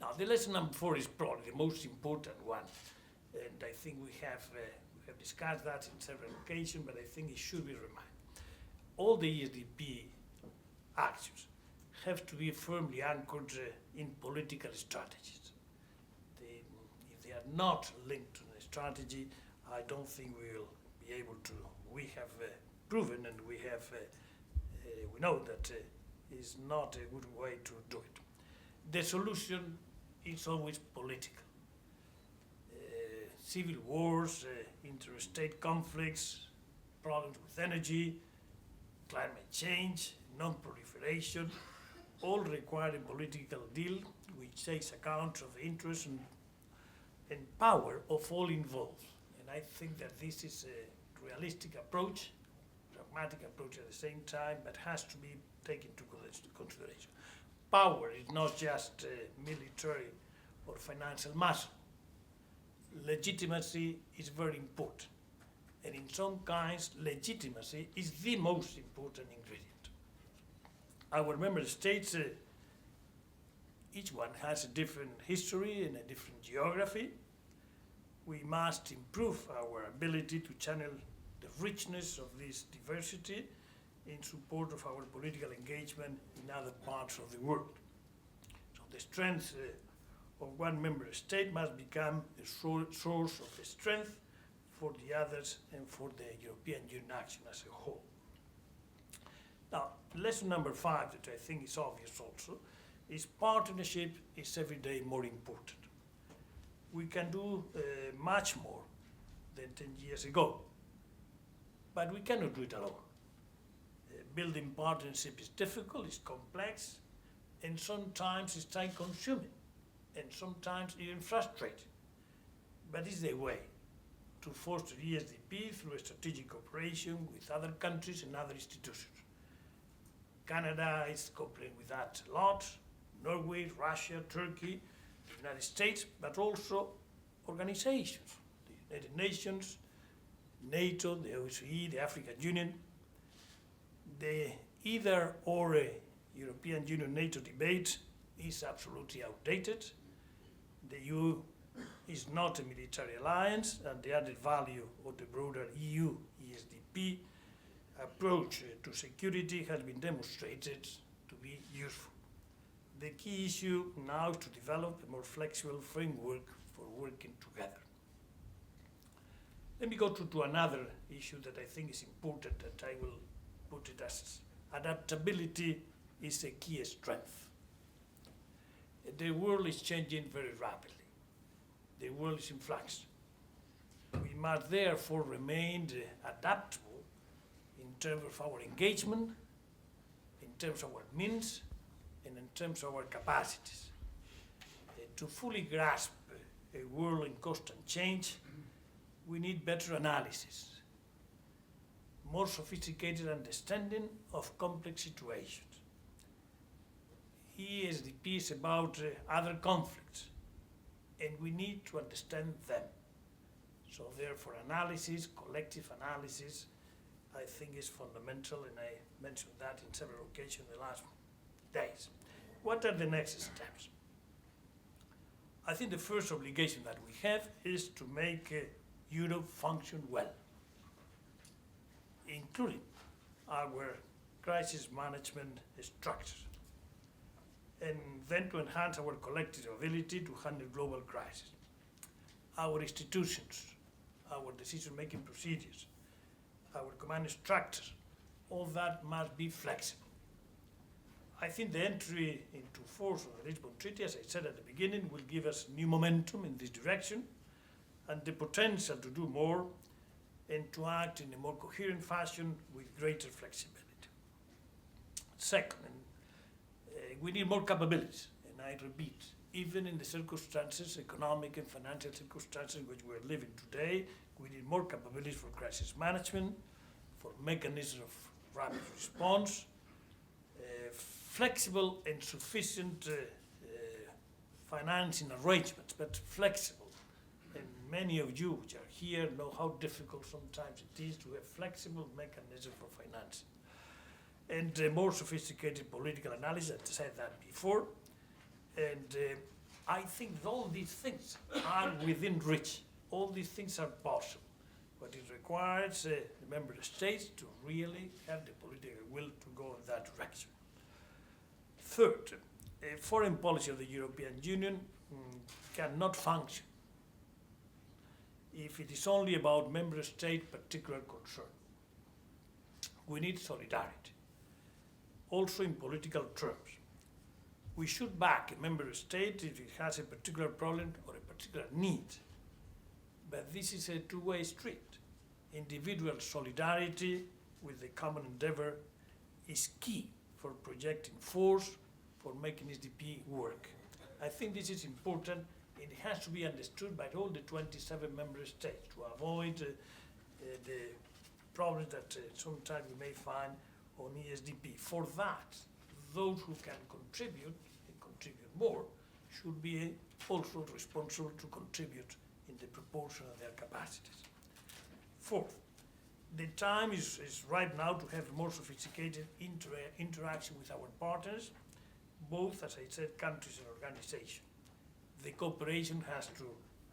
Now, the lesson number 4 is probably the most important one, and I think we have discussed that in several occasions, but I think it should be reminded. All the ESDP actions have to be firmly anchored in political strategies. If they are not linked to the strategy, I don't think we will be able to. We have proven, and we know that is not a good way to do it. The solution is always political. Civil wars, interstate conflicts, problems with energy, climate change, non-proliferation, all require a political deal which takes account of the interests and power of all involved. And I think that this is a realistic approach, pragmatic approach at the same time, but has to be taken into consideration. Power is not just military or financial muscle. Legitimacy is very important. And in some kinds, legitimacy is the most important ingredient. Our member states, each one has a different history and a different geography. We must improve our ability to channel the richness of this diversity in support of our political engagement in other parts of the world. So the strength of one member state must become the source of the strength for the others and for the European Union action as a whole. Now, lesson number 5, that I think is obvious also, is partnership is every day more important. We can do much more than 10 years ago, but we cannot do it alone. Building partnership is difficult, it's complex, and sometimes it's time-consuming, and sometimes even frustrating. But it's the way to foster ESDP through a strategic cooperation with other countries and other institutions. Canada is cooperating with that a lot, Norway, Russia, Turkey, the United States, but also organizations, the United Nations, NATO, the OSCE, the African Union. The either or European Union-NATO debate is absolutely outdated. The EU is not a military alliance, and the added value of the broader EU ESDP approach to security has been demonstrated to be useful. The key issue now is to develop a more flexible framework for working together. Let me go to another issue that I think is important, that I will put it as adaptability is a key strength. The world is changing very rapidly. The world is in flux. We must therefore remain adaptable in terms of our engagement, in terms of our means, and in terms of our capacities. To fully grasp a world in constant change, we need better analysis, more sophisticated understanding of complex situations. ESDP is about other conflicts, and we need to understand them. So therefore analysis, collective analysis, I think is fundamental, and I mentioned that in several occasions in the last days. What are the next steps? I think the first obligation that we have is to make Europe function well, including our crisis management structure, and then to enhance our collective ability to handle global crises. Our institutions, our decision-making procedures, our command structure, all that must be flexible. I think the entry into force of the Lisbon Treaty, as I said at the beginning, will give us new momentum in this direction and the potential to do more and to act in a more coherent fashion with greater flexibility. Second, we need more capabilities, and I repeat, even in the circumstances, economic and financial circumstances in which we're living today, we need more capabilities for crisis management, for mechanisms of rapid response, flexible and sufficient financing arrangements, but flexible. And many of you which are here know how difficult sometimes it is to have flexible mechanisms for financing. And more sophisticated political analysis, I said that before. And I think all these things are within reach. All these things are possible. But it requires the member states to really have the political will to go in that direction. Third, foreign policy of the European Union cannot function if it is only about member state particular concern. We need solidarity, also in political terms. We should back a member state if it has a particular problem or a particular need. But this is a two-way street. Individual solidarity with the common endeavor is key for projecting force, for making ESDP work. I think this is important. It has to be understood by all the 27 member states to avoid the problems that sometimes we may find on ESDP. For that, those who can contribute, and contribute more, should be also responsible to contribute in the proportion of their capacities. Fourth, the time is right now to have more sophisticated interaction with our partners, both, as I said, countries and organizations. The cooperation has to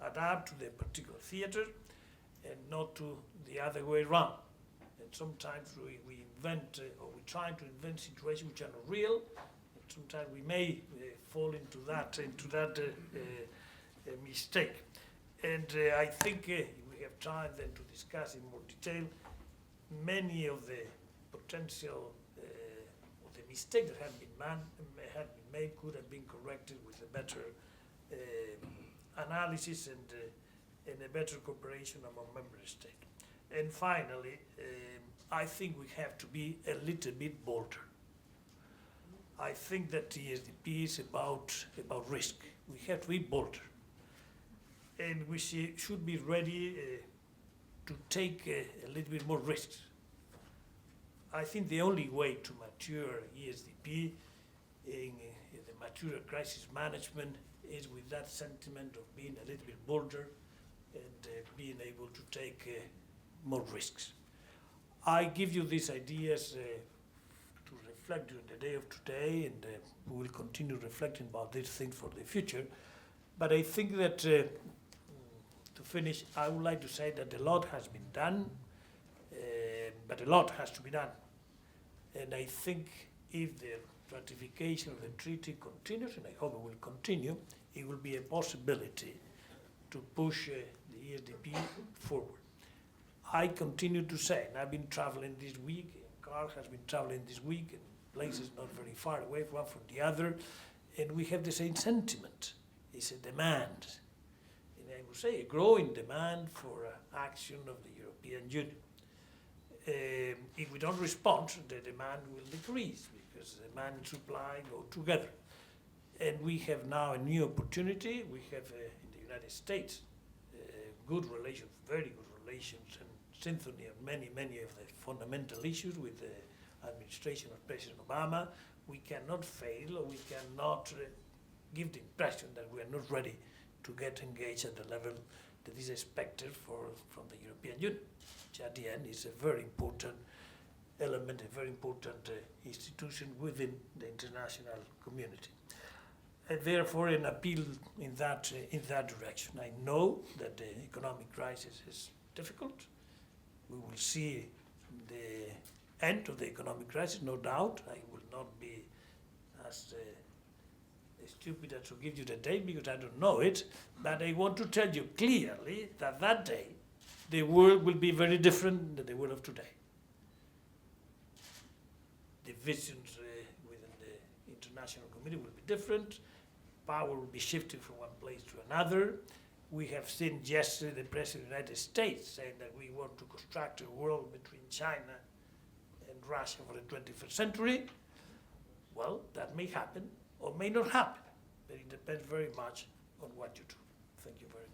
adapt to the particular theater and not to the other way around. And sometimes we invent or we try to invent situations which are not real. And sometimes we may fall into that mistake. And I think we have time then to discuss in more detail many of the potential of the mistakes that have been made could have been corrected with a better analysis and a better cooperation among member states. And finally, I think we have to be a little bit bolder. I think that ESDP is about risk. We have to be bolder. And we should be ready to take a little bit more risks. I think the only way to mature ESDP in the mature crisis management is with that sentiment of being a little bit bolder and being able to take more risks. I give you these ideas to reflect during the day of today, and we will continue reflecting about these things for the future. But I think that to finish, I would like to say that a lot has been done, but a lot has to be done. And I think if the ratification of the treaty continues, and I hope it will continue, it will be a possibility to push the ESDP forward. I continue to say, and I've been traveling this week, Carl has been traveling this week, and places not very far away one from the other, and we have the same sentiment. It's a demand, and I would say a growing demand for action of the European Union. If we don't respond, the demand will decrease because demand and supply go together. And we have now a new opportunity. We have in the United States good relations, very good relations, and symphony of many of the fundamental issues with the administration of President Obama. We cannot fail, or we cannot give the impression that we are not ready to get engaged at the level that is expected from the European Union, which at the end is a very important element, a very important institution within the international community. And therefore, an appeal in that direction. I know that the economic crisis is difficult. We will see the end of the economic crisis, no doubt. I will not be as stupid as to give you the date because I don't know it, but I want to tell you clearly that that day the world will be very different than the world of today. The visions within the international community will be different. Power will be shifted from one place to another. We have seen yesterday the President of the United States saying that we want to construct a world between China and Russia for the 21st century. Well, that may happen or may not happen, but it depends very much on what you do. Thank you very much.